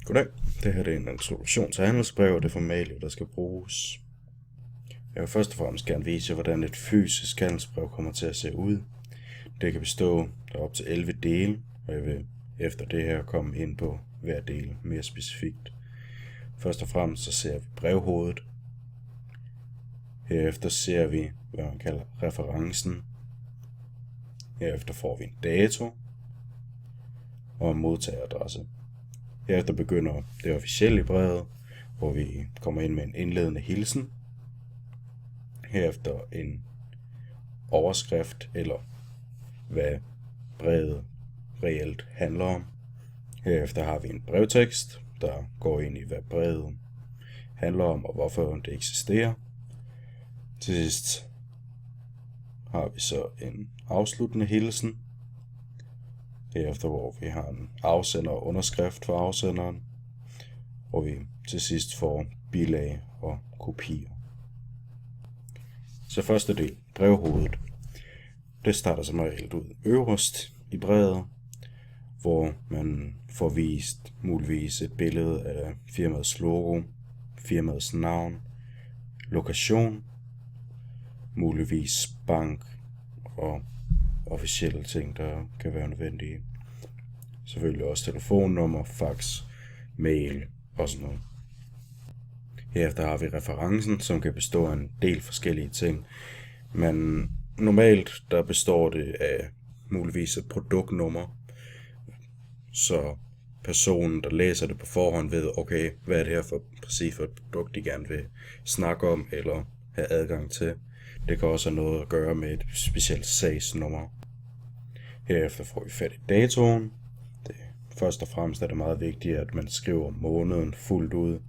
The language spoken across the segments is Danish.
Goddag, det her er en introduktion til handelsbrev, og det formalie, der skal bruges. Jeg vil først og fremmest gerne vise jer, hvordan et fysisk handelsbrev kommer til at se ud. Det kan bestå af op til 11 dele, og jeg vil efter det her komme ind på hver del mere specifikt. Først og fremmest så ser vi brevhovedet. Herefter ser vi, hvad man kalder referencen. Herefter får vi en dato og en modtageradresse. Herefter begynder det officielle i brevet, hvor vi kommer ind med en indledende hilsen. Herefter en overskrift, eller hvad brevet reelt handler om. Herefter har vi en brevtekst, der går ind i, hvad brevet handler om, og hvorfor det eksisterer. Til sidst har vi så en afsluttende hilsen. Herefter hvor vi har en afsender og underskrift for afsenderen, hvor vi til sidst får bilag og kopier. Så første del, brevhovedet. Det starter som regel ud øverst i brevet, hvor man får vist muligvis et billede af firmaets logo, firmaets navn, lokation, muligvis bank og officielle ting, der kan være nødvendige. Selvfølgelig også telefonnummer, fax, mail og sådan noget. Herefter har vi referencen, som kan bestå af en del forskellige ting. Men normalt der består det af muligvis et produktnummer, så personen, der læser det på forhånd, ved, okay, hvad er det her for præcis for et produkt, de gerne vil snakke om eller have adgang til. Det kan også have noget at gøre med et specielt sagsnummer. Herefter får vi fat i datoen. Først og fremmest er det meget vigtigt, at man skriver måneden fuldt ud.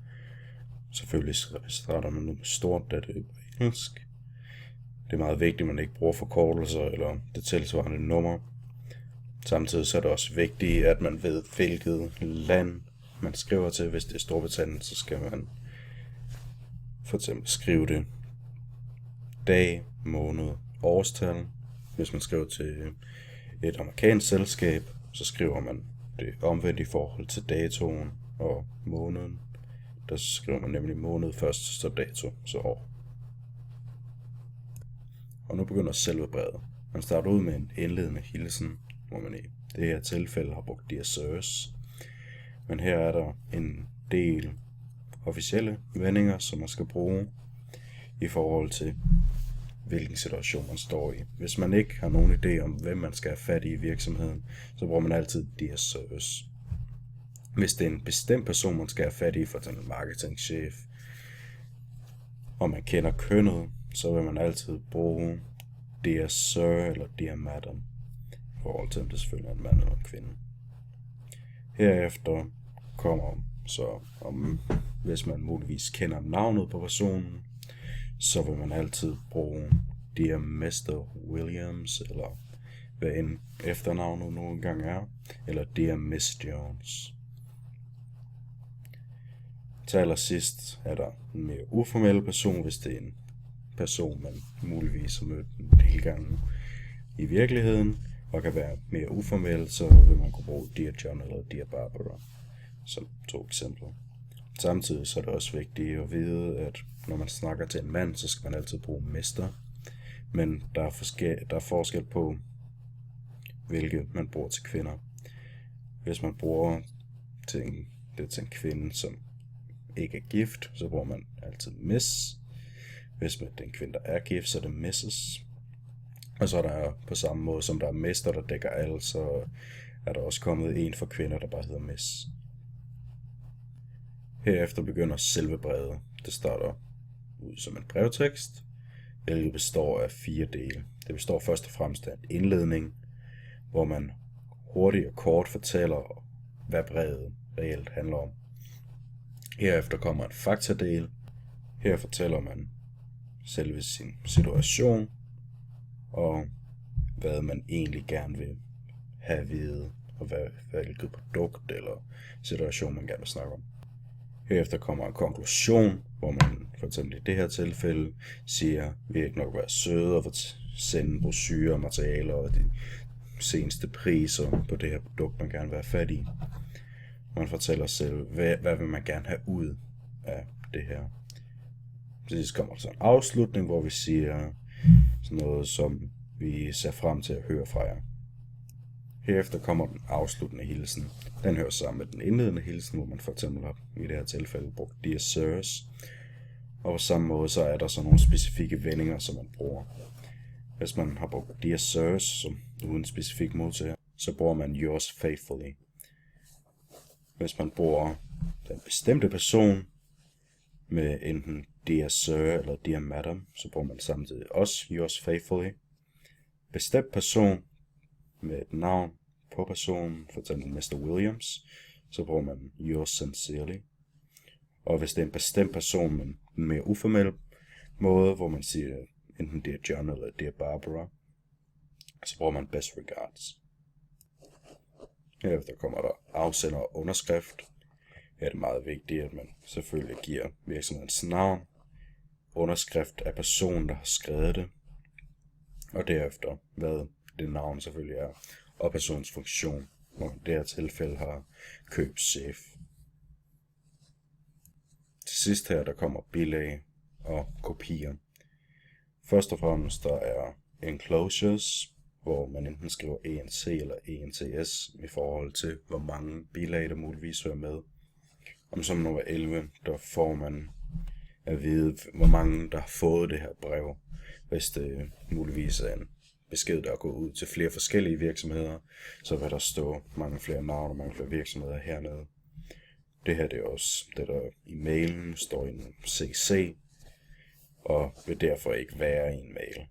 Selvfølgelig starter man nu med stort, da det er på engelsk. Det er meget vigtigt, at man ikke bruger forkortelser eller det tilsvarende nummer. Samtidig så er det også vigtigt, at man ved, hvilket land man skriver til. Hvis det er Storbritannien, så skal man for eksempel skrive det dag, måned, årstal. Hvis man skriver til et amerikansk selskab, så skriver man det omvendt i forhold til datoen og måneden. Der skriver man nemlig måned først, så dato, så år. Og nu begynder selve brevet. Man starter ud med en indledende hilsen, hvor man i det her tilfælde har brugt Dear Sirs. Men her er der en del officielle vendinger, som man skal bruge i forhold til hvilken situation man står i. Hvis man ikke har nogen idé om, hvem man skal have fat i virksomheden, så bruger man altid Dear Sirs. Hvis det er en bestemt person, man skal have fat i, for eksempel marketingchef, og man kender kønnet, så vil man altid bruge Dear Sir eller Dear Madam, i forhold til, om det selvfølgelig er en mand eller en kvinde. Herefter kommer så, hvis man muligvis kender navnet på personen, så vil man altid bruge Dear Mr. Williams, eller hvad end efternavnet nu engang er, eller Dear Miss Jones. Til allersidst er der en mere uformel person, hvis det er en person, man muligvis har mødt en del gange i virkeligheden, og kan være mere uformel, så vil man kunne bruge Dear John eller Dear Barbara, som 2 eksempler. Samtidig så er det også vigtigt at vide, at når man snakker til en mand, så skal man altid bruge mester. Men der er forskel på, hvilket man bruger til kvinder. Hvis man bruger det til en kvinde, som ikke er gift, så bruger man altid miss. Hvis det er en kvinde, der er gift, så er det misses. Og så er der på samme måde, som der er mester, der dækker alle, så er der også kommet en for kvinder, der bare hedder miss. Herefter begynder selve brevet. Det starter ud som en brevtekst, hvilket består af 4 dele. Det består først og fremmest af en indledning, hvor man hurtigt og kort fortæller, hvad brevet reelt handler om. Herefter kommer en faktadel. Her fortæller man selve sin situation, og hvad man egentlig gerne vil have at vide, og hvilket produkt eller situation man gerne vil snakke om. Herefter kommer en konklusion, hvor man for eksempel i det her tilfælde siger, at vi ikke nok være søde og sende brochurer og materialer og de seneste priser på det her produkt, man gerne vil have fat i. Man fortæller selv, hvad vil man gerne have ud af det her. Så kommer der så en afslutning, hvor vi siger sådan noget som, vi ser frem til at høre fra jer. Herefter kommer den afsluttende hilsen. Den hører sammen med den indledende hilsen, hvor man for eksempel har i det her tilfælde brugt Dear Sirs. Og på samme måde så er der så nogle specifikke vendinger, som man bruger. Hvis man har brugt Dear Sirs, som uden specifik modtager, så bruger man Yours Faithfully. Hvis man bruger den bestemte person med enten Dear Sir eller Dear Madam, så bruger man samtidig også Yours Faithfully. Bestemt person med et navn på personen, for eksempel Mr. Williams, så bruger man Yours Sincerely. Og hvis det er en bestemt person med en mere uformel måde, hvor man siger enten Dear John eller Dear Barbara, så bruger man Best Regards. Herefter kommer der afsender og underskrift. Her er det meget vigtigt, at man selvfølgelig giver virksomhedens navn, underskrift af personen, der har skrevet det, og derefter, hvad det navn selvfølgelig er, og personens funktion, hvor i det her tilfælde har købschef. Til sidst her, der kommer bilag og kopier. Først og fremmest, der er enclosures, hvor man enten skriver ENC eller ENTS i forhold til, hvor mange bilag der muligvis hører med. Om som nummer 11, der får man at vide, hvor mange der har fået det her brev. Hvis det muligvis er en besked, der er gået ud til flere forskellige virksomheder, så vil der stå mange flere navne og mange flere virksomheder hernede. Det her det er også det, der i mailen står i en CC, og vil derfor ikke være i en mail.